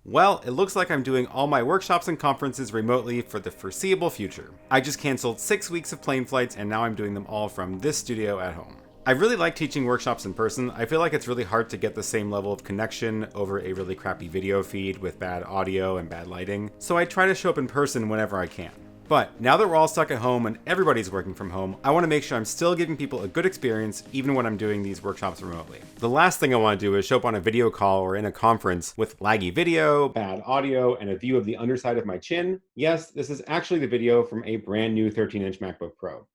Well, it looks like I'm doing all my workshops and conferences remotely for the foreseeable future. I just canceled 6 weeks of plane flights and now I'm doing them all from this studio at home. I really like teaching workshops in person. I feel like it's really hard to get the same level of connection over a really crappy video feed with bad audio and bad lighting, so I try to show up in person whenever I can. But now that we're all stuck at home and everybody's working from home, I want to make sure I'm still giving people a good experience even when I'm doing these workshops remotely. The last thing I want to do is show up on a video call or in a conference with laggy video, bad audio, and a view of the underside of my chin. Yes, this is actually the video from a brand new 13-inch MacBook Pro.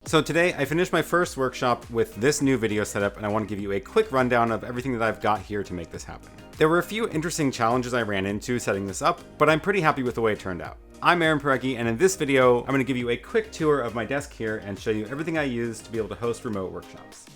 So today I finished my first workshop with this new video setup, and I want to give you a quick rundown of everything that I've got here to make this happen. There were a few interesting challenges I ran into setting this up, but I'm pretty happy with the way it turned out. I'm Aaron Parecki, and in this video, I'm going to give you a quick tour of my desk here and show you everything I use to be able to host remote workshops.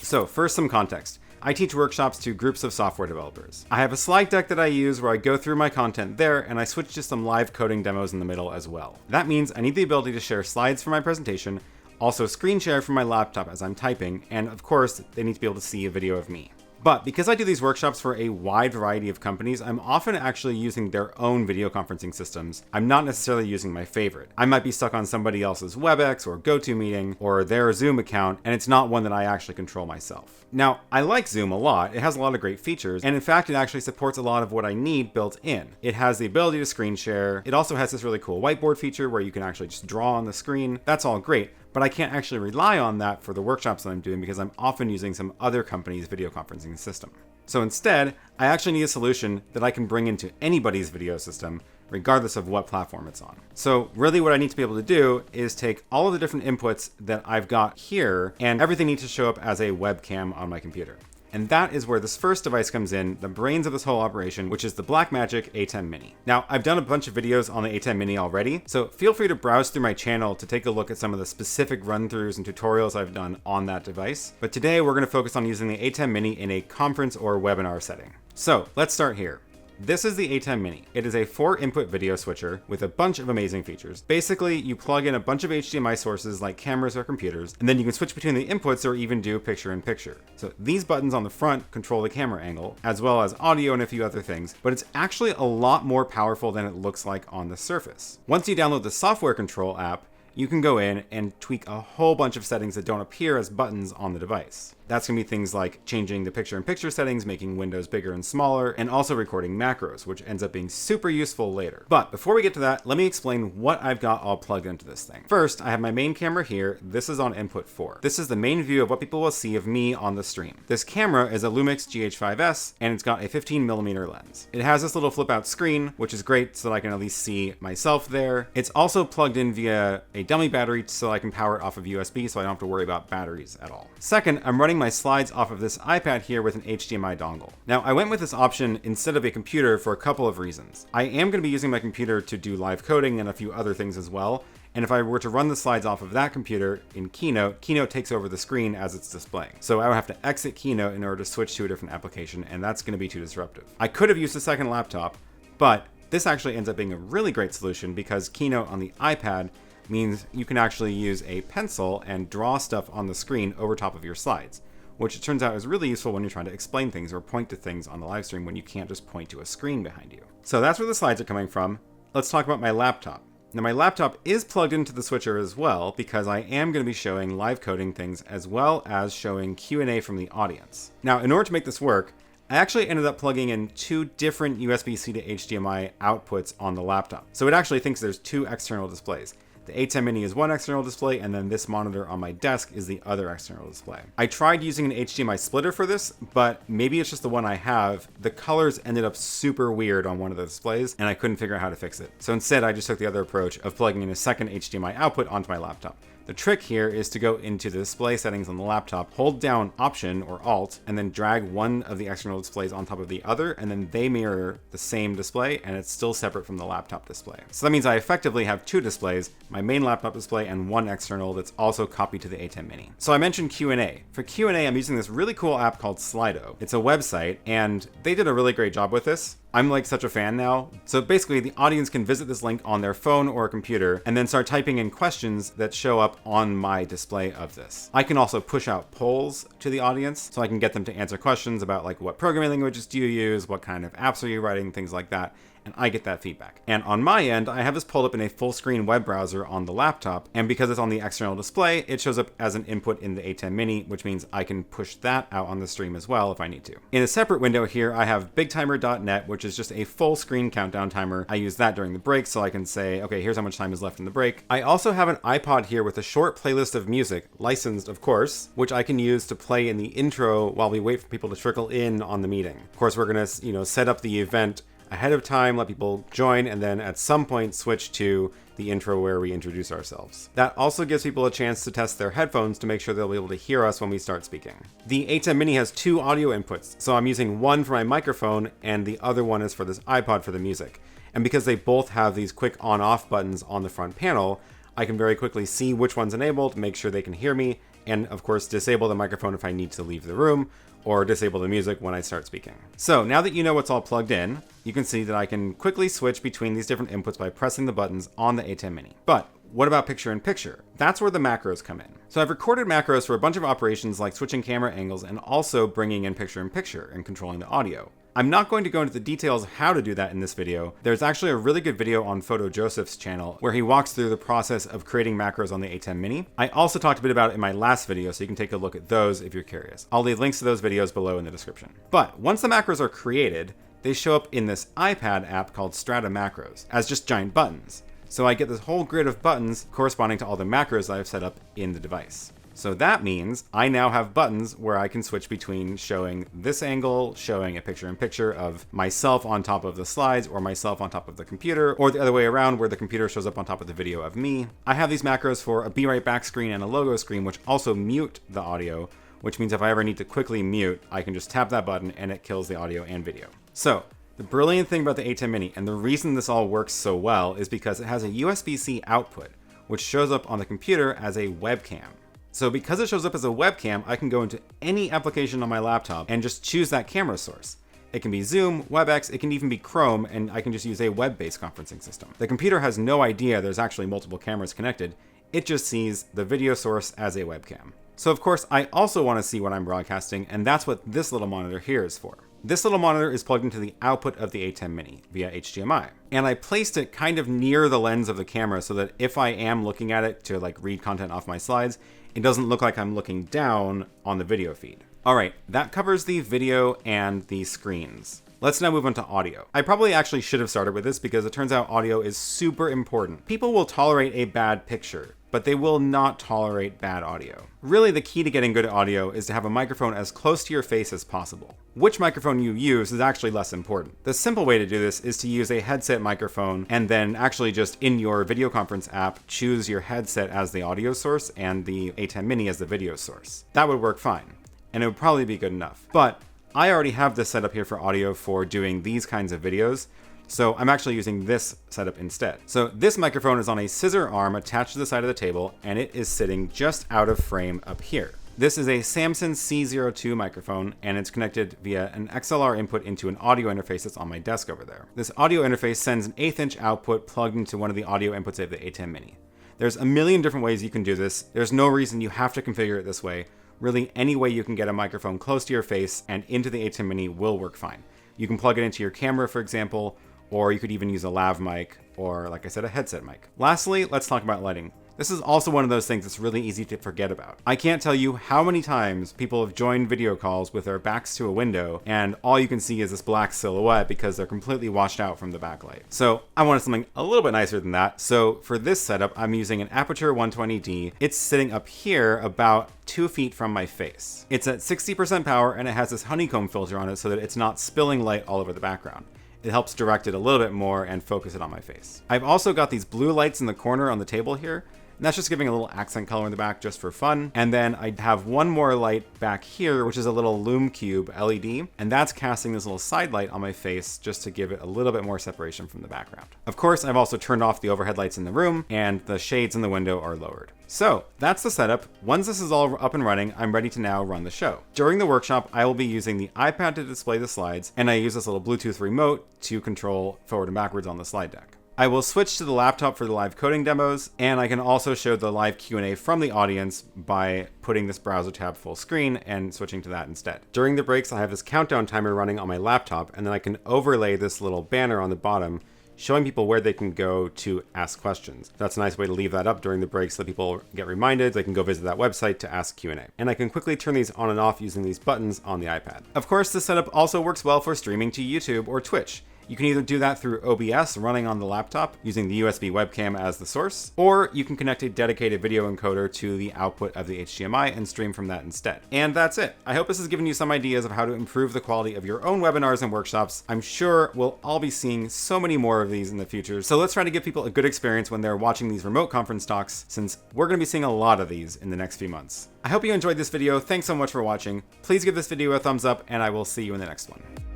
So first, some context. I teach workshops to groups of software developers. I have a slide deck that I use where I go through my content there, and I switch to some live coding demos in the middle as well. That means I need the ability to share slides for my presentation, also screen share from my laptop as I'm typing, and of course, they need to be able to see a video of me. But because I do these workshops for a wide variety of companies, I'm often actually using their own video conferencing systems. I'm not necessarily using my favorite. I might be stuck on somebody else's WebEx or GoToMeeting or their Zoom account, and it's not one that I actually control myself. Now, I like Zoom a lot. It has a lot of great features, and in fact, it actually supports a lot of what I need built in. It has the ability to screen share. It also has this really cool whiteboard feature where you can actually just draw on the screen. That's all great. But I can't actually rely on that for the workshops that I'm doing because I'm often using some other company's video conferencing system. So instead, I actually need a solution that I can bring into anybody's video system, regardless of what platform it's on. So really what I need to be able to do is take all of the different inputs that I've got here, and everything needs to show up as a webcam on my computer. And that is where this first device comes in, the brains of this whole operation, which is the Blackmagic ATEM Mini. Now, I've done a bunch of videos on the ATEM Mini already, so feel free to browse through my channel to take a look at some of the specific run-throughs and tutorials I've done on that device. But today we're going to focus on using the ATEM Mini in a conference or webinar setting. So let's start here. This is the ATEM Mini. It is a 4-input video switcher with a bunch of amazing features. Basically, you plug in a bunch of HDMI sources like cameras or computers, and then you can switch between the inputs or even do picture-in-picture. So these buttons on the front control the camera angle, as well as audio and a few other things, but it's actually a lot more powerful than it looks like on the surface. Once you download the software control app, you can go in and tweak a whole bunch of settings that don't appear as buttons on the device. That's going to be things like changing the picture-in-picture settings, making windows bigger and smaller, and also recording macros, which ends up being super useful later. But before we get to that, let me explain what I've got all plugged into this thing. First, I have my main camera here. This is on input 4. This is the main view of what people will see of me on the stream. This camera is a Lumix GH5S, and it's got a 15mm lens. It has this little flip-out screen, which is great so that I can at least see myself there. It's also plugged in via a dummy battery so I can power it off of USB so I don't have to worry about batteries at all. Second, I'm running my slides off of this iPad here with an HDMI dongle. Now, I went with this option instead of a computer for a couple of reasons. I am going to be using my computer to do live coding and a few other things as well, and if I were to run the slides off of that computer in Keynote, Keynote takes over the screen as it's displaying. So I would have to exit Keynote in order to switch to a different application, and that's going to be too disruptive. I could have used a second laptop, but this actually ends up being a really great solution because Keynote on the iPad means you can actually use a pencil and draw stuff on the screen over top of your slides, which it turns out is really useful when you're trying to explain things or point to things on the live stream when you can't just point to a screen behind you. So that's where the slides are coming from. Let's talk about my laptop. Now, my laptop is plugged into the switcher as well because I am going to be showing live coding things as well as showing Q&A from the audience. Now, in order to make this work, I actually ended up plugging in 2 different USB-C to HDMI outputs on the laptop. So it actually thinks there's 2 external displays. The ATEM Mini is one external display, and then this monitor on my desk is the other external display. I tried using an HDMI splitter for this, but maybe it's just the one I have. The colors ended up super weird on one of the displays, and I couldn't figure out how to fix it. So instead, I just took the other approach of plugging in a second HDMI output onto my laptop. The trick here is to go into the display settings on the laptop, hold down Option or Alt, and then drag one of the external displays on top of the other, and then they mirror the same display, and it's still separate from the laptop display. So that means I effectively have 2 displays, my main laptop display and one external that's also copied to the ATEM Mini. So I mentioned Q&A. For Q&A, I'm using this really cool app called Slido. It's a website, and they did a really great job with this. I'm like such a fan now. So basically the audience can visit this link on their phone or computer and then start typing in questions that show up on my display of this. I can also push out polls to the audience so I can get them to answer questions about like what programming languages do you use, what kind of apps are you writing, things like that. And I get that feedback. And on my end, I have this pulled up in a full screen web browser on the laptop. And because it's on the external display, it shows up as an input in the ATEM Mini, which means I can push that out on the stream as well if I need to. In a separate window here, I have bigtimer.net, which is just a full screen countdown timer. I use that during the break so I can say, okay, here's how much time is left in the break. I also have an iPod here with a short playlist of music, licensed of course, which I can use to play in the intro while we wait for people to trickle in on the meeting. Of course, we're gonna, set up the event ahead of time, let people join, and then at some point switch to the intro where we introduce ourselves. That also gives people a chance to test their headphones to make sure they'll be able to hear us when we start speaking. The ATEM Mini has 2 audio inputs, so I'm using one for my microphone and the other one is for this iPod for the music. And because they both have these quick on-off buttons on the front panel, I can very quickly see which one's enabled, make sure they can hear me, and of course disable the microphone if I need to leave the room, or disable the music when I start speaking. So now that you know what's all plugged in, you can see that I can quickly switch between these different inputs by pressing the buttons on the ATEM Mini. But what about picture-in-picture? That's where the macros come in. So I've recorded macros for a bunch of operations like switching camera angles and also bringing in picture-in-picture and controlling the audio. I'm not going to go into the details of how to do that in this video. There's actually a really good video on Photo Joseph's channel where he walks through the process of creating macros on the ATEM Mini. I also talked a bit about it in my last video, so you can take a look at those if you're curious. I'll leave links to those videos below in the description. But once the macros are created, they show up in this iPad app called Strata Macros as just giant buttons. So I get this whole grid of buttons corresponding to all the macros that I've set up in the device. So that means I now have buttons where I can switch between showing this angle, showing a picture-in-picture of myself on top of the slides, or myself on top of the computer, or the other way around where the computer shows up on top of the video of me. I have these macros for a Be Right Back screen and a logo screen, which also mute the audio, which means if I ever need to quickly mute, I can just tap that button and it kills the audio and video. So the brilliant thing about the ATEM Mini, and the reason this all works so well, is because it has a USB-C output, which shows up on the computer as a webcam. So because it shows up as a webcam, I can go into any application on my laptop and just choose that camera source. It can be Zoom, WebEx, it can even be Chrome, and I can just use a web-based conferencing system. The computer has no idea there's actually multiple cameras connected. It just sees the video source as a webcam. So of course, I also want to see what I'm broadcasting, and that's what this little monitor here is for. This little monitor is plugged into the output of the ATEM Mini via HDMI. And I placed it kind of near the lens of the camera so that if I am looking at it to like read content off my slides, it doesn't look like I'm looking down on the video feed. All right, that covers the video and the screens. Let's now move on to audio. I probably actually should have started with this because it turns out audio is super important. People will tolerate a bad picture, but they will not tolerate bad audio. Really, the key to getting good audio is to have a microphone as close to your face as possible. Which microphone you use is actually less important. The simple way to do this is to use a headset microphone and then actually just in your video conference app, choose your headset as the audio source and the ATEM Mini as the video source. That would work fine, and it would probably be good enough. But I already have this set up here for audio for doing these kinds of videos, so I'm actually using this setup instead. So this microphone is on a scissor arm attached to the side of the table, and it is sitting just out of frame up here. This is a Samson C02 microphone, and it's connected via an XLR input into an audio interface that's on my desk over there. This audio interface sends an 1/8 inch output plugged into one of the audio inputs of the ATEM Mini. There's a million different ways you can do this. There's no reason you have to configure it this way. Really, any way you can get a microphone close to your face and into the ATEM Mini will work fine. You can plug it into your camera, for example, or you could even use a lav mic, or like I said, a headset mic. Lastly, let's talk about lighting. This is also one of those things that's really easy to forget about. I can't tell you how many times people have joined video calls with their backs to a window and all you can see is this black silhouette because they're completely washed out from the backlight. So I wanted something a little bit nicer than that. So for this setup, I'm using an Aperture 120D. It's sitting up here about 2 feet from my face. It's at 60% power and it has this honeycomb filter on it so that it's not spilling light all over the background. It helps direct it a little bit more and focus it on my face. I've also got these blue lights in the corner on the table here. And that's just giving a little accent color in the back just for fun. And then I have one more light back here, which is a little Lume Cube LED, and that's casting this little side light on my face just to give it a little bit more separation from the background. Of course, I've also turned off the overhead lights in the room, and the shades in the window are lowered. So that's the setup. Once this is all up and running, I'm ready to now run the show. During the workshop, I will be using the iPad to display the slides, and I use this little Bluetooth remote to control forward and backwards on the slide deck. I will switch to the laptop for the live coding demos, and I can also show the live Q&A from the audience by putting this browser tab full screen and switching to that instead. During the breaks, I have this countdown timer running on my laptop, and then I can overlay this little banner on the bottom showing people where they can go to ask questions. That's a nice way to leave that up during the break so that people get reminded they can go visit that website to ask Q&A. And I can quickly turn these on and off using these buttons on the iPad. Of course, this setup also works well for streaming to YouTube or Twitch. You can either do that through OBS running on the laptop using the USB webcam as the source, or you can connect a dedicated video encoder to the output of the HDMI and stream from that instead. And that's it. I hope this has given you some ideas of how to improve the quality of your own webinars and workshops. I'm sure we'll all be seeing so many more of these in the future, so let's try to give people a good experience when they're watching these remote conference talks, since we're going to be seeing a lot of these in the next few months. I hope you enjoyed this video. Thanks so much for watching. Please give this video a thumbs up, and I will see you in the next one.